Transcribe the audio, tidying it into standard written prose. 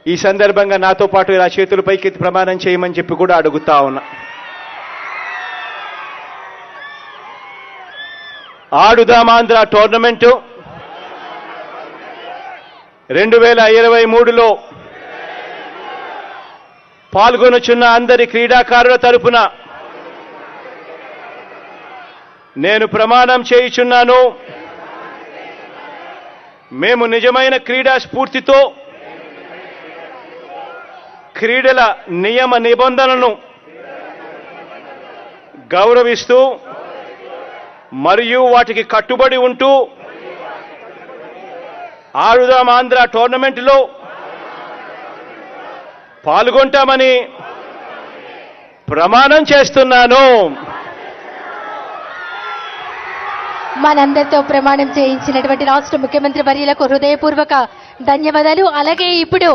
ఈ సందర్భంగా నాతో పాటు ఇలా చేతుల పైకెత్తి ప్రమాణం చేయమని చెప్పి కూడా అడుగుతా ఉన్నా. ఆడుదాం ఆంధ్ర టోర్నమెంటు 2023లో పాల్గొనుచున్న అందరి క్రీడాకారుల తరపున నేను ప్రమాణం చేయుచున్నాను. మేము నిజమైన క్రీడా స్ఫూర్తితో క్రీడల నియమ నిబంధనలను గౌరవిస్తూ మరియు వాటికి కట్టుబడి ఉంటూ ఆడుదాం ఆంధ్ర టోర్నమెంట్లో పాల్గొంటామని ప్రమాణం చేస్తున్నాను. మనందరితో ప్రమాణం చేయించినటువంటి రాష్ట్ర ముఖ్యమంత్రి వర్యులకు హృదయపూర్వక ధన్యవాదాలు. అలాగే ఇప్పుడు